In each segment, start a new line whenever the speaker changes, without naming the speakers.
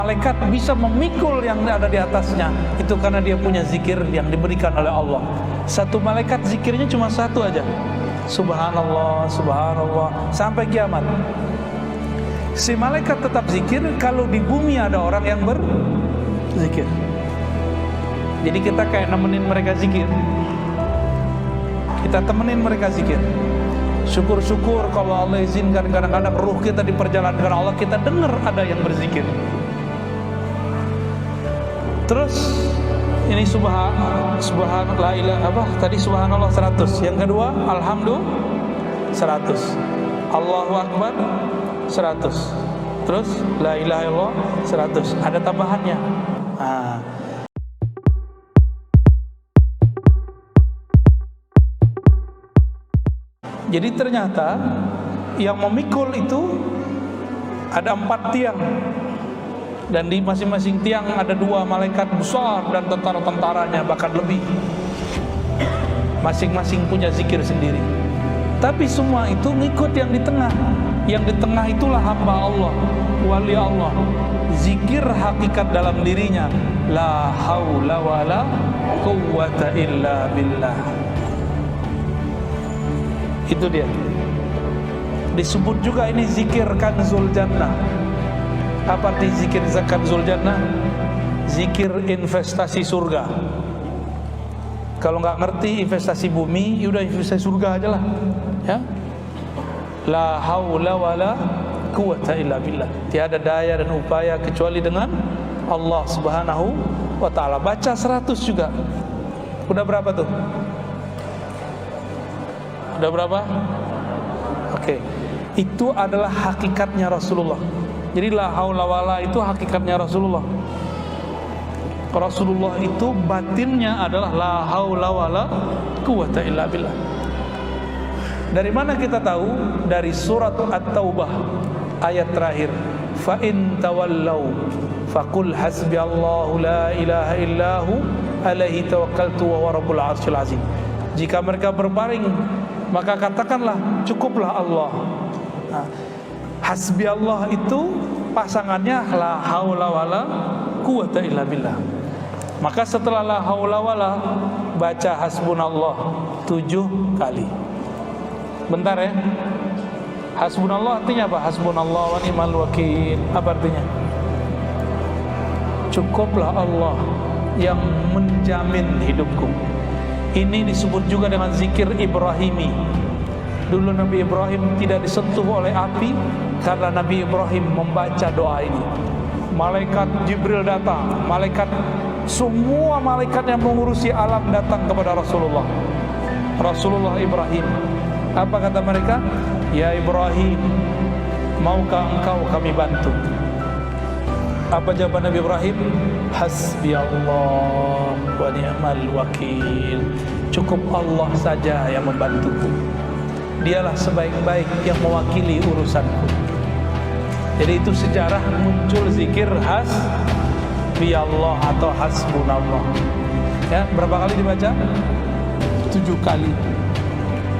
malaikat bisa memikul yang ada di atasnya. Itu karena dia punya zikir yang diberikan oleh Allah. Satu malaikat zikirnya cuma satu aja, subhanallah, subhanallah, sampai kiamat. Si malaikat tetap zikir kalau di bumi ada orang yang berzikir. Jadi kita kayak nemenin mereka zikir. Kita temenin mereka zikir. Syukur-syukur kalau Allah izinkan kadang-kadang ruh kita diperjalankan Allah, kita dengar ada yang berzikir. Terus ini subhan la ilaha apa tadi, subhanallah 100. Yang kedua alhamdulillah 100. Allahu akbar 100. Terus la ilaha illallah 100. Ada tambahannya. Jadi ternyata yang memikul itu ada 4 tiang. Dan di masing-masing tiang ada 2 malaikat besar dan tentara-tentaranya, bahkan lebih. Masing-masing punya zikir sendiri. Tapi semua itu ngikut yang di tengah. Yang di tengah itulah hamba Allah, wali Allah. Zikir hakikat dalam dirinya, la haula wala quwwata illa billah. Itu dia. Disebut juga ini zikir kanzul jannah. Apa arti zikir kanzul jannah? Zikir investasi surga. Kalau nggak ngerti investasi bumi, yaudah investasi surga aja lah, ya. La haula wala quwwata illa billah. Tiada daya dan upaya kecuali dengan Allah Subhanahu wa taala. Baca 100 juga. Udah berapa tuh? Udah berapa? Oke. Itu adalah hakikatnya Rasulullah. Jadi la haula wala itu hakikatnya Rasulullah. Rasulullah itu batinnya adalah la haula wala quwwata illa billah. Dari mana kita tahu? Dari surat At-Taubah ayat terakhir. Fa in tawallau faqul hasbiyallahu la ilaha illahu alaihi tawakkaltu wa huwa rabbul arsyil azim. Jika mereka berpaling, maka katakanlah cukuplah Allah. Hasbi Allah itu pasangannya la haula wala quwwata illa billah. Maka setelah la haula wala, baca hasbunallah 7 kali. Bentar ya. Hasbunallah artinya apa? Hasbunallah wa ni'mal wakil. Apa artinya? Cukuplah Allah yang menjamin hidupku. Ini disebut juga dengan zikir Ibrahimi. Dulu Nabi Ibrahim tidak disentuh oleh api karena Nabi Ibrahim membaca doa ini. Malaikat Jibril datang, semua malaikat yang mengurusi alam datang kepada Rasulullah. Rasulullah Ibrahim. Apa kata mereka? Ya Ibrahim, maukah engkau kami bantu? Apa jawaban Nabi Ibrahim? Hasbi Allah wa ni'mal wakil. Cukup Allah saja yang membantuku. Dialah sebaik-baik yang mewakili urusanku. Jadi itu sejarah muncul zikir hasbi Allah atau hasbunallah. Ya, berapa kali dibaca? 7 kali.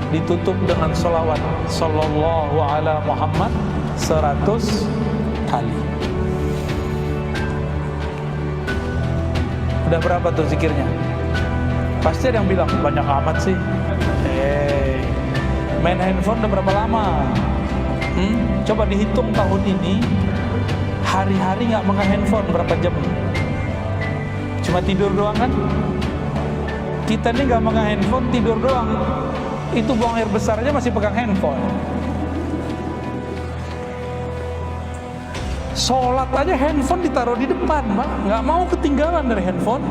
Ditutup dengan sholawat sallallahu ala Muhammad 100 kali. Udah berapa tuh zikirnya? Pasti ada yang bilang banyak amat sih. Main handphone udah berapa lama? Coba dihitung tahun ini hari-hari nggak megang handphone berapa jam? Cuma tidur doang kan? Kita nih nggak megang handphone, tidur doang. Itu buang air besar aja masih pegang handphone. Sholat aja handphone ditaruh di depan, Pak. Nggak mau ketinggalan dari handphone.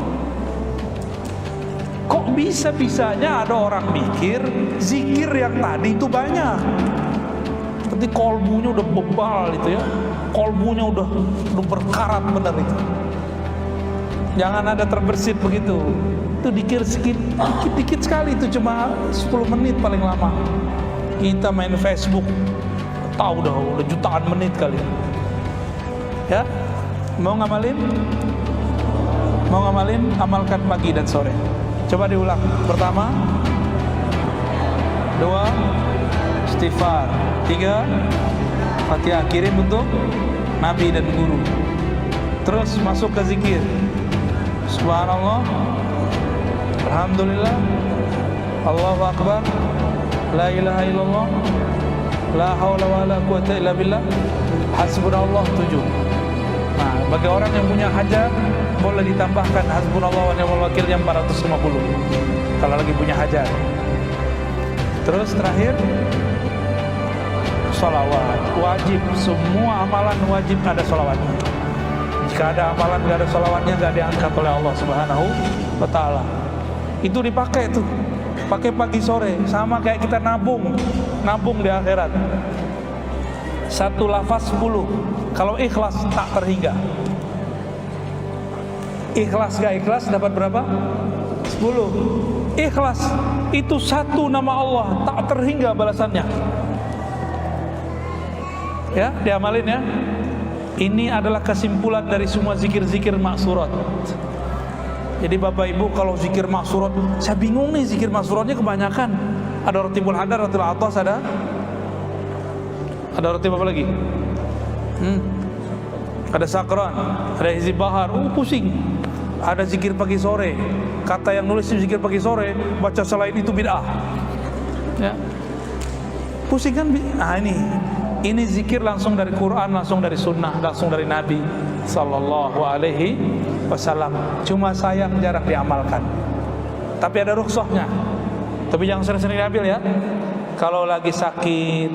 Kok bisa-bisanya ada orang mikir zikir yang tadi itu banyak, tapi kolbunya udah bebal itu ya, kolbunya udah berkarat bener itu. Jangan ada terbersit begitu. Itu dikir dikit sekali, itu cuma 10 menit paling lama. Kita main Facebook, tahu udah jutaan menit kali. Ya, mau ngamalin? Amalkan pagi dan sore. Coba diulang. Pertama, 2, istighfar. 3, Fatihah. Kirim untuk Nabi dan guru. Terus masuk ke zikir. Subhanallah, alhamdulillah, Allahu akbar, la ilaha illallah, la haula wala quwata illa billah, hasbunallah 7. Nah, bagi orang yang punya hajat boleh ditambahkan hasbunallah wa ni'mal wakilnya 450 kalau lagi punya hajat. Terus terakhir sholawat wajib, semua amalan wajib ada sholawatnya. Jika ada amalan gak ada sholawatnya, gak diangkat oleh Allah Subhanahu wa ta'ala. Itu dipakai tuh, pakai pagi sore, sama kayak kita nabung di akhirat. Satu lafaz 10, kalau ikhlas tak terhingga. Ikhlas gak ikhlas dapat berapa? 10. Ikhlas itu satu nama Allah, tak terhingga balasannya. Ya, diamalin ya. Ini adalah kesimpulan dari semua zikir-zikir maksurat. Jadi Bapak Ibu kalau zikir maksurat, saya bingung nih zikir maksuratnya kebanyakan. Ada Ratibul Hadar, Ratibul Atas, ada Ratib apa lagi? Ada Sakran, ada Hizib Bahar, pusing. Ada zikir pagi sore. Kata yang nulis zikir pagi sore, baca selain itu bid'ah. Ya. Pusing kan? Nah ini zikir langsung dari Quran, langsung dari Sunnah, langsung dari Nabi Sallallahu Alaihi Wasallam. Cuma sayang jarang diamalkan. Tapi ada rukhsahnya. Tapi jangan sering-sering diambil ya. Kalau lagi sakit,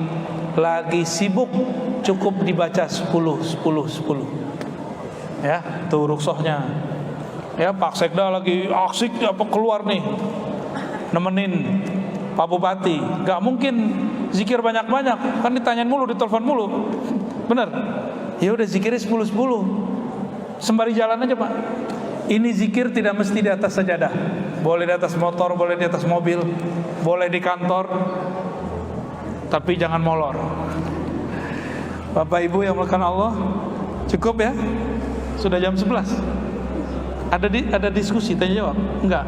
lagi sibuk, cukup dibaca 10. Ya, tuh rukhsahnya. Ya, Pak Sekda lagi asik apa keluar nih, nemenin Pak Bupati, gak mungkin zikir banyak-banyak, kan ditanyain mulu, ditelepon mulu, bener? Ya udah zikirnya 10, sembari jalan aja Pak. Ini zikir tidak mesti di atas sajadah, boleh di atas motor, boleh di atas mobil, boleh di kantor, tapi jangan molor. Bapak Ibu yang melakukan Allah, cukup ya? Sudah jam 11. Ada diskusi, tanya jawab? Enggak.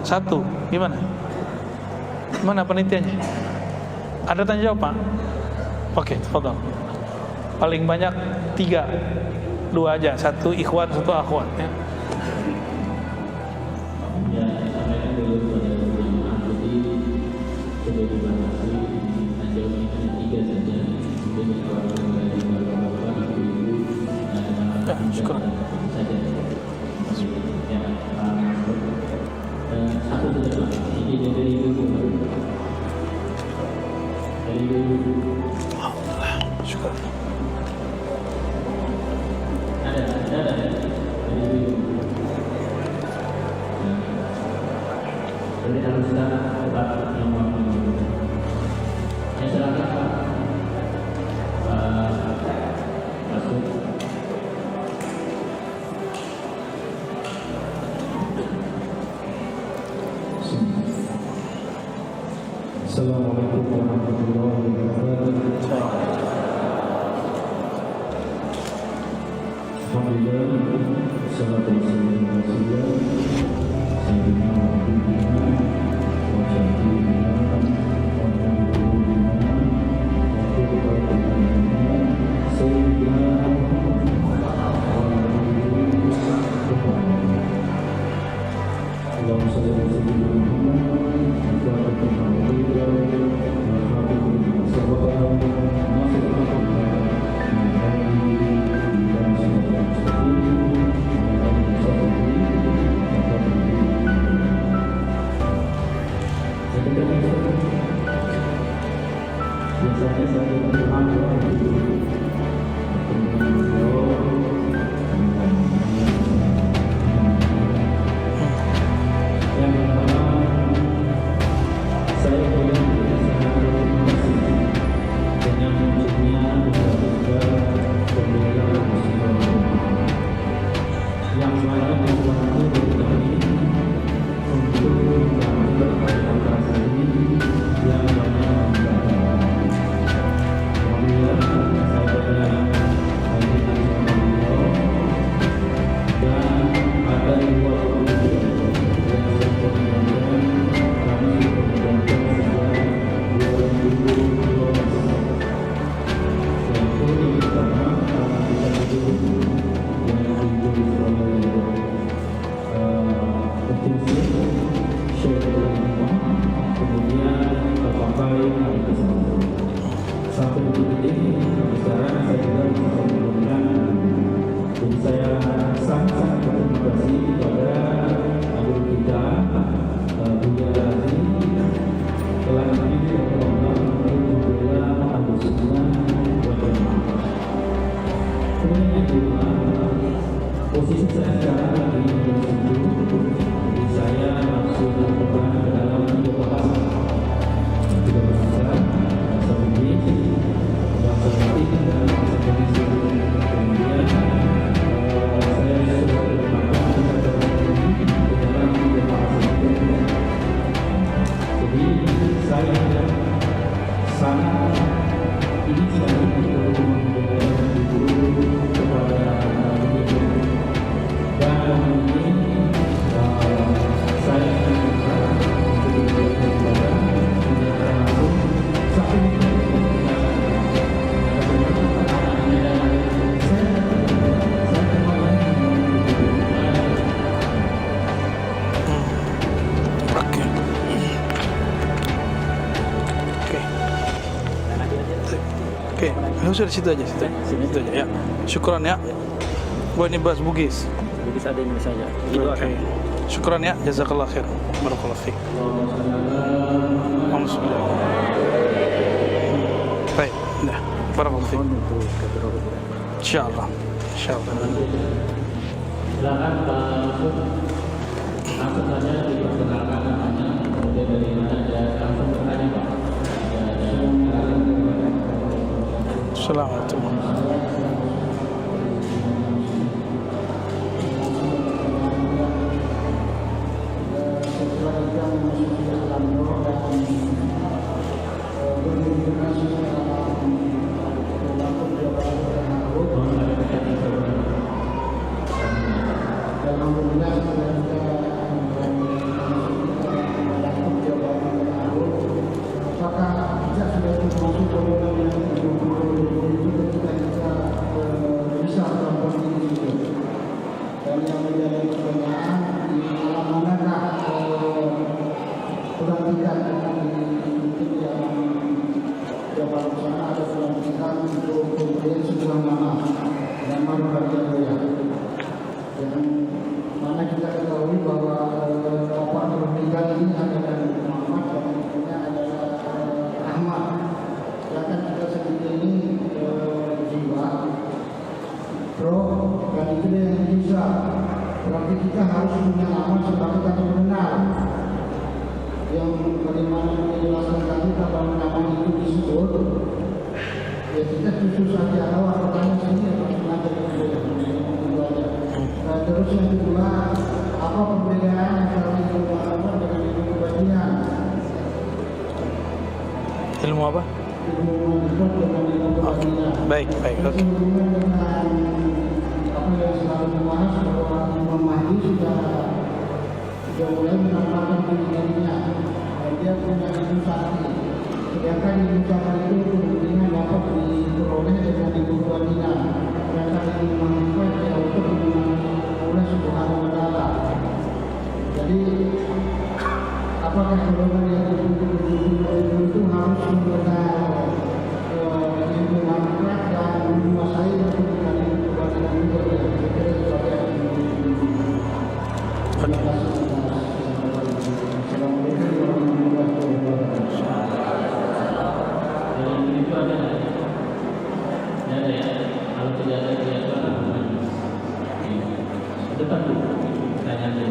Satu, gimana? Mana penelitiannya? Ada tanya jawab Pak? Oke, tafadhol. Paling banyak 3, 2 aja, 1 ikhwan, 1 akhwat ya. Ya, syukur. Syukur.
Assalamualaikum warahmatullahi wabarakatuh. Alhamdulillah, salatu wassalamu ala Rasulillah, sayyidina wa habibina wa syafiina wa nabiyina wa qurratina sayyidina wa nabiyina Allahumma shalli ala sayyidina Muhammad biasanya saya Posisi saya sekarang lagi di studio, jadi saya langsung berperan ke dalam tiga bahasa. Tiga bahasa, bahasa Inggris, bahasa Latin, dan bahasa Indonesia. Kemudian saya sudah bermakan di dalam tiga bahasa itu. Jadi saya sangat ini sekali untuk memberikan guru kepada dan ini saya akan berusaha untuk memberikan kepada langsung satu
Oke, usah di situ aja, situ aja ya. Syukran ya. Buat ini bahas Bugis.
Bugis ada Indonesia aja. Itu
Oke. Syukran ya, jazakallah khair. Barakallah fiik. Alhamdulillah. Baik, dah. Barakallah fiik.
untuk keberobat.
Insyaallah. Insyaallah.
silakan langsung saja diperkenalkan namanya, kemudian dari mana dan langsung bertanya Pak.
Assalamualaikum.
Mana kita ketahui bahwa bapak meninggal ini adalah Muhammad dan ibunya adalah Ahmad. Sedangkan kita sendiri ini jiwa, roh, dan itu yang bisa. Berarti kita harus punya nama sebagai kata benar. Yang bagaimana menjelaskan tadi kalau nama itu disebut, ya kita khusus saja tahu apakah sini atau sengaja itu aja. Terus yang kedua, apa perbedaan antara ilmu agama dengan ilmu kebajikan?
Ilmu apa?
Ilmu agama dengan ilmu kebajikan.
Baik, baik. Oke.
Hubungan dengan apa yang selalu dibahas bahwa Imam Mahdi sudah mulai menampakkan dirinya dan dia punya ilmu sakti. Sedangkan ilmu sakti itu kemudian dapat diperoleh dengan ilmu kebajikan. Sedangkan ilmu manfaat dia untuk oleh Subhanahu wa Ta'ala. Jadi apakah golongan yang itu harus menggunakan ilmu manfaat dan menguasai atau bukan ilmu kebajikan juga ya? Saya sebagai terima kasih. Assalamualaikum warahmatullahi wabarakatuh.
Dalam itu ada ya, kalau tidak ada kelihatan depan dulu pertanyaannya.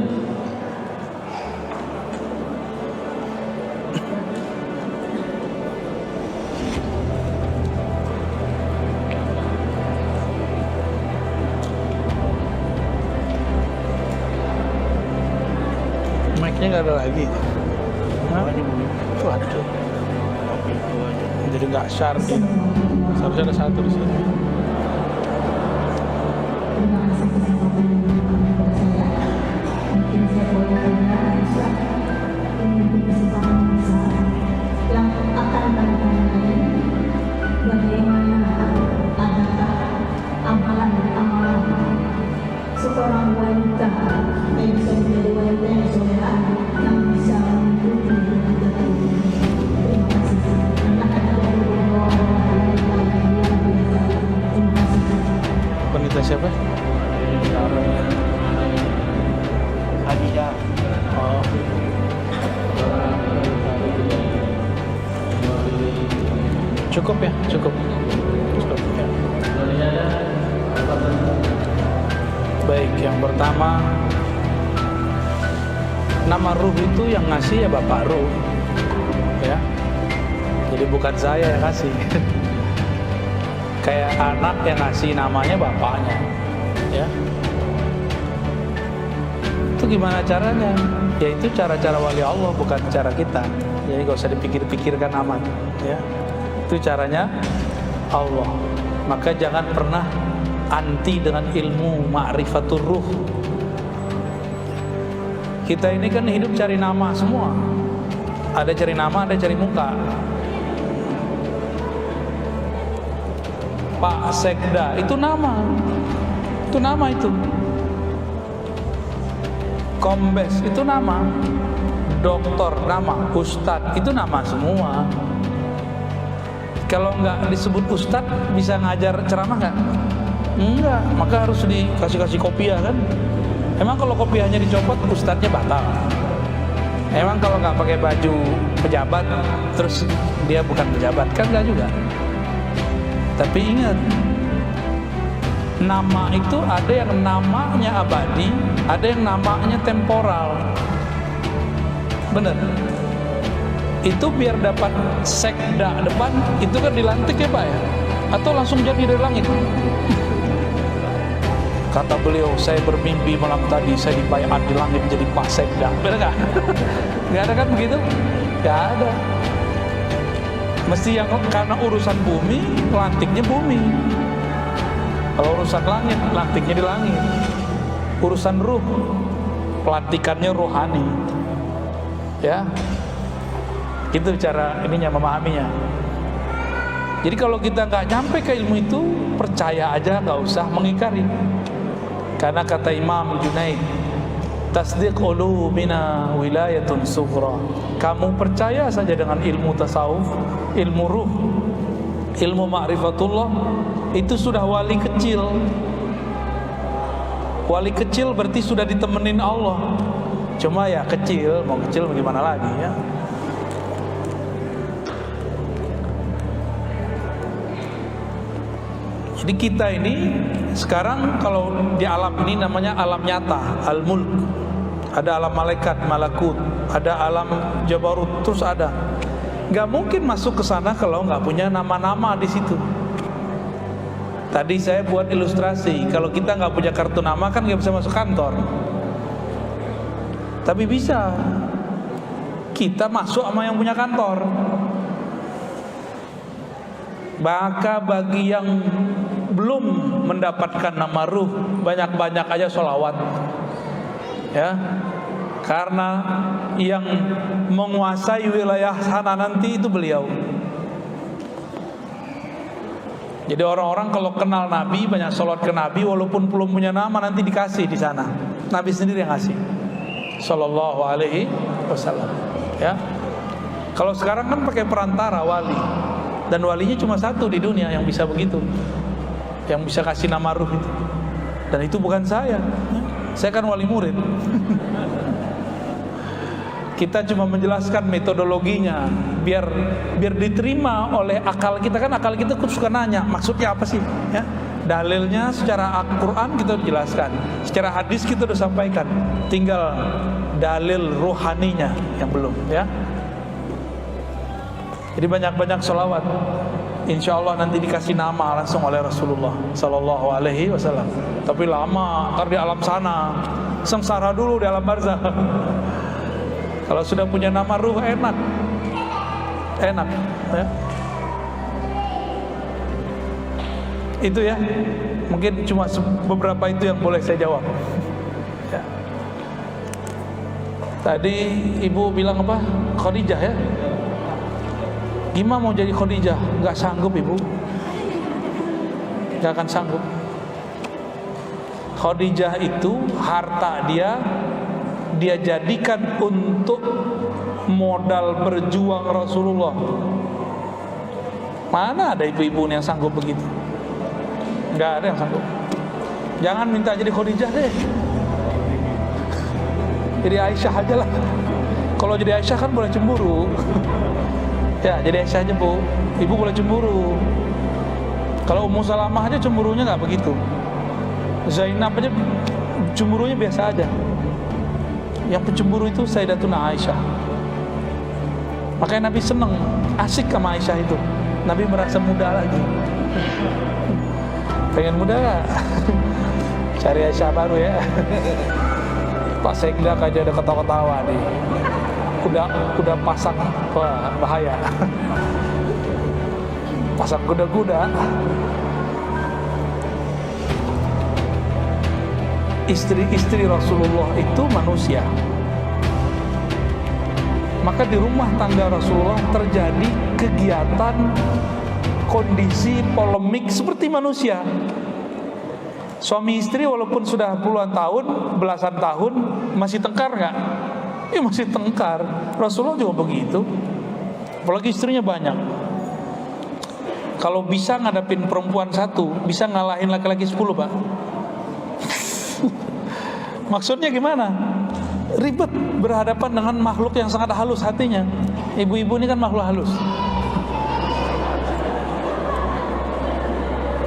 Mic-nya nggak ada lagi. Hah? Waduh. Jadi nggak syar gitu. Seharusnya ada satu di sini.
Terima kasih kesempatan yang diberikan kepada saya. Mungkin saya boleh tanya Ustaz, ini kesempatan besar yang akan kami tanyakan. Bagaimana adakah amalan-amalan seorang wanita yang bisa menjadi wanita yang soleha yang bisa mengikuti kita ini? Terima kasih. Terima kasih.
Wanita siapa?
Hadiah.
Oh. Cukup ya, cukup. Cukup ya. Baik, yang pertama, nama Ruh itu yang ngasih ya Bapak Ruh, ya. Jadi bukan saya yang ngasih. Kayak anak yang ngasih namanya bapaknya, ya. Itu gimana caranya? Ya itu cara-cara wali Allah, bukan cara kita. Jadi gak usah dipikir-pikirkan amat, ya. Itu caranya Allah. Maka jangan pernah anti dengan ilmu ma'rifatur ruh. Kita ini kan hidup cari nama semua. Ada cari nama, ada cari muka. Pak Sekda itu nama. Itu nama itu. Kombes itu nama. Doktor nama, Ustadz itu nama semua. Kalau nggak disebut Ustadz bisa ngajar ceramah nggak? Enggak, maka harus dikasih kopiah kan? Emang kalau kopiahnya dicopot, Ustadznya batal. Emang kalau nggak pakai baju pejabat, terus dia bukan pejabat kan? Nggak juga. Tapi ingat, nama itu ada yang namanya abadi, ada yang namanya temporal. Bener. Itu biar dapat sekda depan, itu kan dilantik ya Pak ya? Atau langsung jadi dari langit? Kata beliau, saya bermimpi malam tadi, saya dibayar di langit jadi Pak Sekda. Bener gak? Gak ada kan begitu? Gak ada. Mesti yang karena urusan bumi, lantiknya bumi. Kalau urusan langit, lantiknya di langit. Urusan ruh, pelantikannya rohani. Ya, itu cara ininya memahaminya. Jadi kalau kita nggak nyampe ke ilmu itu, percaya aja, nggak usah mengingkari. Karena kata Imam Junaid, tasdiq ulumina wilayatun sughra. Kamu percaya saja dengan ilmu tasawuf, ilmu ruh, ilmu ma'rifatullah, itu sudah wali kecil. Wali kecil berarti sudah ditemenin Allah. Cuma ya kecil, mau kecil bagaimana lagi ya. Jadi kita ini sekarang kalau di alam ini namanya alam nyata, al-mulk. Ada alam malaikat, malakut, ada alam jabarut, terus ada. Gak mungkin masuk ke sana kalau nggak punya nama-nama di situ. Tadi saya buat ilustrasi, kalau kita nggak punya kartu nama kan nggak bisa masuk kantor. Tapi bisa kita masuk sama yang punya kantor. Maka bagi yang belum mendapatkan nama ruh, banyak-banyak aja sholawat, ya. Karena yang menguasai wilayah sana nanti itu beliau. Jadi orang-orang kalau kenal Nabi, banyak sholawat ke Nabi, walaupun belum punya nama nanti dikasih di sana. Nabi sendiri yang ngasih. Sallallahu alaihi wasallam. Ya. Kalau sekarang kan pakai perantara wali. Dan walinya cuma satu di dunia yang bisa begitu, yang bisa kasih nama ruh itu. Dan itu bukan saya. Saya kan wali murid. Kita cuma menjelaskan metodologinya biar diterima oleh akal kita. Kan akal kita suka nanya maksudnya apa sih, ya. Dalilnya secara Al-Quran kita jelaskan, secara hadis kita udah sampaikan. Tinggal dalil rohaninya yang belum, ya. Jadi banyak-banyak sholawat. Insya Allah nanti dikasih nama langsung oleh Rasulullah Sallallahu Alaihi Wasallam. Tapi lama, ntar di alam sana, sengsara dulu di alam barzah. Kalau sudah punya nama ruh enak, ya. Itu ya, mungkin cuma beberapa itu yang boleh saya jawab. Ya. Tadi ibu bilang apa? Khadijah ya. Gimana mau jadi Khadijah? Gak sanggup ibu. Gak akan sanggup. Khadijah itu harta dia jadikan untuk modal berjuang Rasulullah. Mana ada ibu-ibu yang sanggup begitu? Gak ada yang sanggup. Jangan minta jadi Khadijah deh. Jadi Aisyah aja lah. Kalau jadi Aisyah kan boleh cemburu. Ya, jadi Aisyah aja bu. Ibu boleh cemburu. Kalau Ummu Salamah aja cemburunya nggak begitu. Zainab aja cemburunya biasa aja. Yang pencemburu itu Sayyidatuna Aisyah. Makanya Nabi seneng, asik sama Aisyah itu. Nabi merasa muda lagi. Pengen muda gak? Cari Aisyah baru ya. Pak Sekda aja ada ketawa-ketawa nih. Kuda pasang, wah bahaya. Pasang kuda-kuda. Istri-istri Rasulullah itu manusia. Maka di rumah tangga Rasulullah terjadi kegiatan, kondisi, polemik seperti manusia. Suami istri walaupun sudah puluhan tahun, belasan tahun, masih tengkar nggak? Ya masih tengkar. Rasulullah juga begitu. Apalagi istrinya banyak. Kalau bisa ngadapin perempuan satu, bisa ngalahin laki-laki 10, Pak. Maksudnya gimana? Ribet berhadapan dengan makhluk yang sangat halus hatinya. Ibu-ibu ini kan makhluk halus.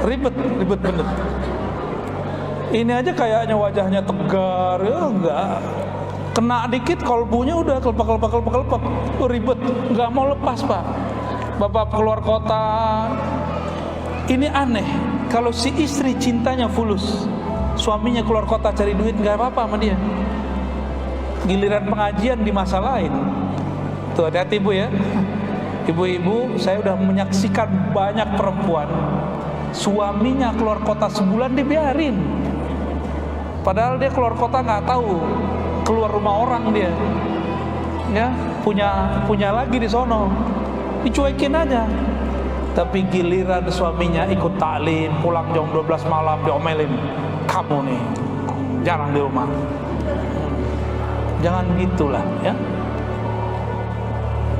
Ribet bener. Ini aja kayaknya wajahnya tegar, ya enggak. Kena dikit kolbunya udah kelepak. Ribet, enggak mau lepas, Pak. Bapak keluar kota. Ini aneh. Kalau si istri cintanya fulus, suaminya keluar kota cari duit, nggak apa-apa sama dia. Giliran pengajian di masa lain. Tuh hati-hati Bu ya. Ibu-ibu, saya udah menyaksikan banyak perempuan suaminya keluar kota sebulan dibiarin. Padahal dia keluar kota nggak tahu keluar rumah orang dia. Ya, punya lagi di sono. Dicuekin aja. Tapi giliran suaminya ikut taklim, pulang jam 12 malam diomelin. Kamu nih jarang di rumah. Jangan gitulah ya.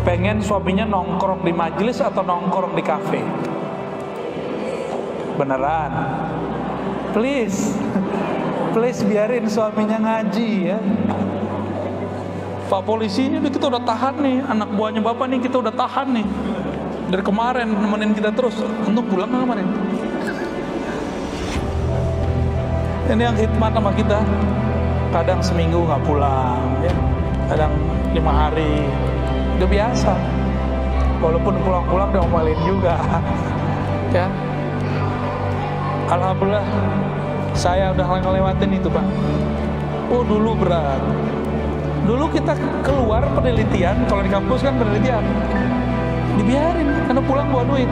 Pengen suaminya nongkrong di majelis atau nongkrong di kafe? Beneran? Please biarin suaminya ngaji ya. Pak polisi ini kita udah tahan nih, anak buahnya bapak nih kita udah tahan nih. Dari kemarin nemenin kita terus. Untuk pulang nggak kemarin? Ini yang khidmat sama kita. Kadang seminggu nggak pulang, ya. Kadang 5 hari. Udah biasa. Walaupun pulang-pulang udah ngomelin juga, ya. Alhamdulillah, saya udah ngelewatin itu, Pak. Oh dulu berat. Dulu kita keluar penelitian, kalau di kampus kan penelitian, dibiarin karena pulang bawa duit.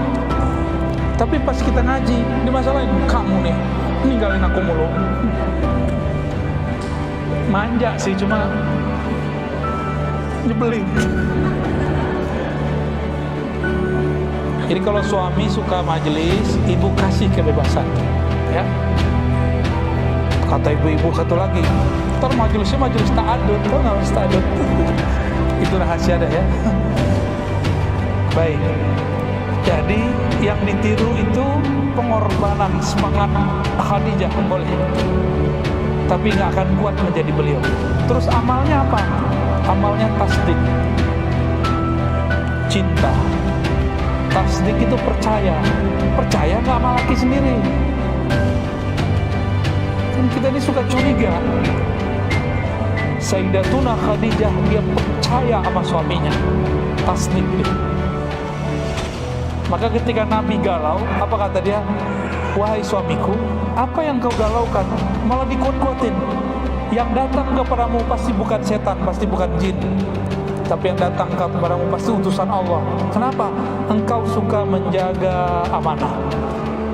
Tapi pas kita ngaji, dimasalahin, kamu nih ninggalin aku mulu. Manja sih, cuma nyebelin. Jadi kalau suami suka majelis, ibu kasih kebebasan, ya. Kata ibu-ibu satu lagi, ntar majelisnya majelis ta'adud, tau nggak majelis ta'adud? Itu rahasia dah ya. Baik. Jadi yang ditiru itu pengorbanan semangat Khadijah boleh, tapi nggak akan kuat menjadi beliau. Terus amalnya apa? Amalnya tasdik, cinta. Tasdik itu percaya nggak sama laki sendiri. Kan kita ini suka curiga. Sayyidatuna Khadijah dia percaya sama suaminya, tasdik dia. Maka ketika Nabi galau, apa kata dia? Wahai suamiku, apa yang kau galaukan? Malah dikuat-kuatin. Yang datang kepadamu pasti bukan setan, pasti bukan jin, tapi yang datang kepadamu pasti utusan Allah. Kenapa? Engkau suka menjaga amanah.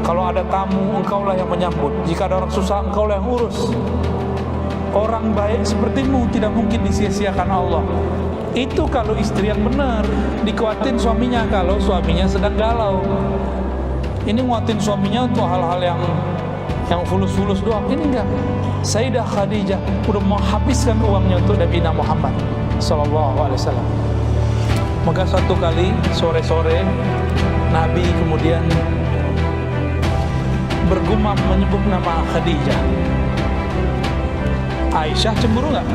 Kalau ada tamu, engkaulah yang menyambut. Jika ada orang susah, engkaulah yang urus. Orang baik sepertimu tidak mungkin disia-siakan Allah. Itu kalau istri yang benar. Dikuatin suaminya kalau suaminya sedang galau. Ini nguatin suaminya untuk hal-hal yang fulus-fulus doang. Ini enggak. Sayyidah Khadijah udah menghabiskan uangnya untuk Nabi Muhammad sallallahu alaihi wasallam. Maka suatu kali sore-sore Nabi kemudian bergumam menyebut nama Khadijah. Aisyah cemburu nggak?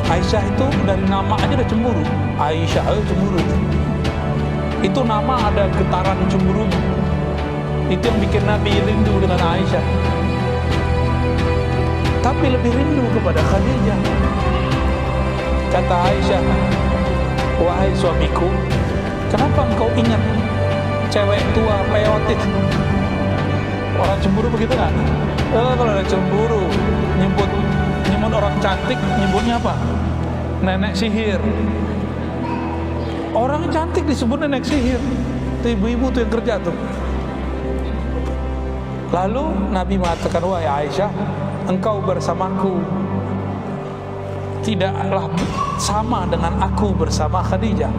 Aisyah itu dari nama aja udah cemburu. Aisyah cemburu. Itu nama ada getaran cemburunya. Itu yang bikin Nabi rindu dengan Aisyah. Tapi lebih rindu kepada Khadijah. Kata Aisyah, wahai suamiku, kenapa engkau ingat cewek tua peot itu? Orang cemburu begitu kan? Kalau ada cemburu, nyebut orang cantik, nyebutnya apa? Nenek sihir. Orang cantik disebut nenek sihir. Itu ibu-ibu tuh yang kerja tuh. Lalu Nabi mengatakan, wahai Aisyah, engkau bersamaku tidaklah sama dengan aku bersama Khadijah.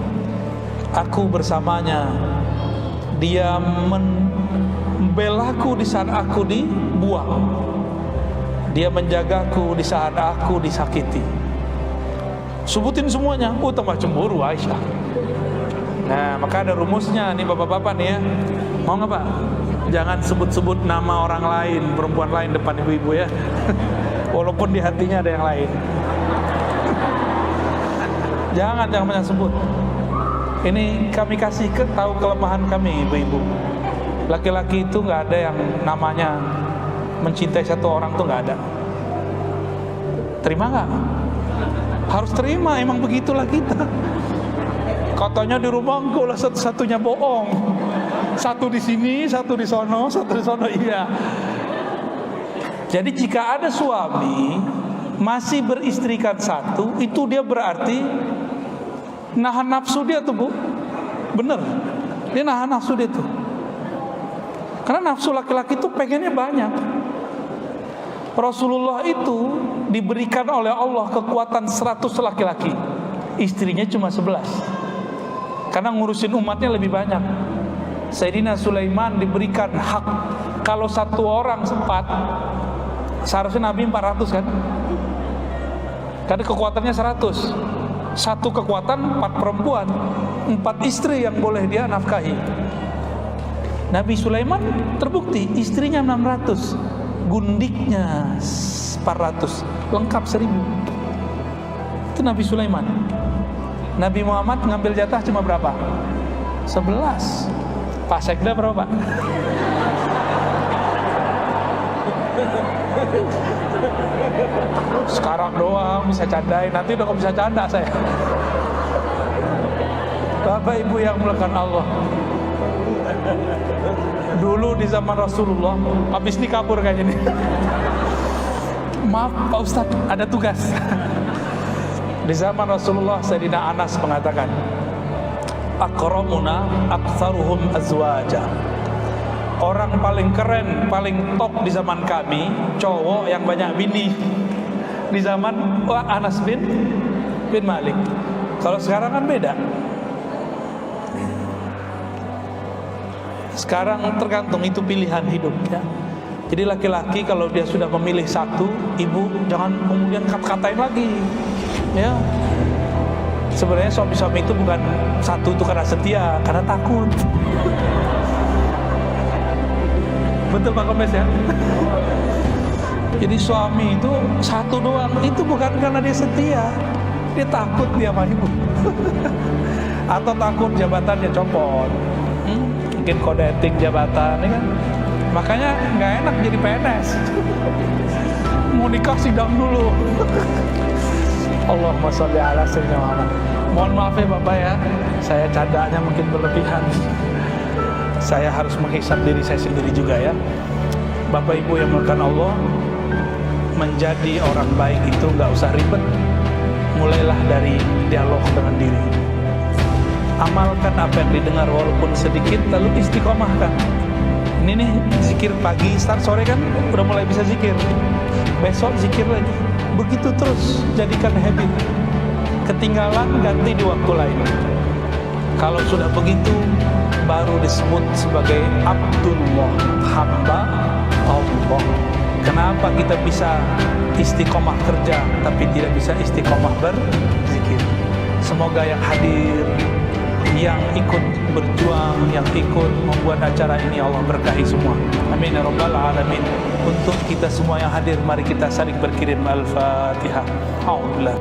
Aku bersamanya, dia membelaku di saat aku dibuang, dia menjagaku di saat aku disakiti. Sebutin semuanya. Tambah cemburu Aisyah. Nah, maka ada rumusnya nih bapak-bapak nih ya. Mau nggak Pak? Jangan sebut-sebut nama orang lain, perempuan lain depan ibu-ibu ya. Walaupun di hatinya ada yang lain. Jangan banyak sebut. Ini kami kasih tahu kelemahan kami ibu-ibu. Laki-laki itu nggak ada yang namanya mencintai satu orang tuh nggak ada. Terima nggak? Harus terima, emang begitulah kita. Katanya di rumah engkau lah satu-satunya bohong. Satu di sini, satu di sono, satu di sono, iya. Jadi jika ada suami masih beristrikan satu, itu dia berarti nahan nafsu dia tuh Bu. Bener, dia nahan nafsu dia tuh. Karena nafsu laki-laki itu pengennya banyak. Rasulullah itu diberikan oleh Allah kekuatan 100 laki-laki, istrinya cuma 11. Karena ngurusin umatnya lebih banyak. Sayyidina Sulaiman diberikan hak, kalau satu orang sempat, seharusnya Nabi 400 kan? Karena kekuatannya 100. Satu kekuatan 4 perempuan, 4 istri yang boleh dia nafkahi. Nabi Sulaiman terbukti istrinya 600, gundiknya 400, lengkap 1000. Itu Nabi Sulaiman. Nabi Muhammad ngambil jatah cuma berapa? 11. Pak Sekda berapa Pak? Sekarang doang bisa candain, nanti udah gak bisa canda saya. Bapak Ibu yang mulakan Allah, dulu di zaman Rasulullah, habis ini kabur kayaknya nih. Maaf Pak Ustadz, ada tugas. Di zaman Rasulullah, Sayyidina Anas mengatakan, akramuna aktsaruhum azwaja. Orang paling keren, paling top di zaman kami, cowok yang banyak bini. Di zaman Anas bin Malik. Kalau sekarang kan beda. Sekarang tergantung, itu pilihan hidup ya. Jadi laki-laki kalau dia sudah memilih satu, ibu jangan kemudian katain lagi ya. Sebenarnya suami-suami itu bukan satu itu karena setia, karena takut. Betul Pak Komes ya. Jadi suami itu satu doang, itu bukan karena dia setia, dia takut dia sama ibu. Atau takut jabatannya copot, mungkin kode etik jabatan ya kan. Makanya nggak enak jadi PNS. Mau nikah sidang dulu. Allahumma sholli ala sayyidina Muhammad. Mohon maaf ya Bapak ya, saya candanya mungkin berlebihan. Saya harus menghisap diri saya sendiri juga ya. Bapak Ibu yang mulakan Allah, menjadi orang baik itu nggak usah ribet. Mulailah dari dialog dengan diri. Amalkan apa yang didengar walaupun sedikit, lalu istiqomahkan. Ini nih zikir pagi, start sore kan udah mulai bisa zikir. Besok zikir lagi. Begitu terus, jadikan habit. Ketinggalan ganti di waktu lain. Kalau sudah begitu, baru disebut sebagai Abdullah, hamba Allah. Kenapa kita bisa istiqomah kerja tapi tidak bisa istiqomah berzikir? Semoga yang hadir, yang ikut berjuang, yang ikut membuat acara ini, Allah berkahi semua. Amin ya rabbal alamin. Untuk kita semua yang hadir, mari kita saling berkirim Al-Fatihah. Alhamdulillah.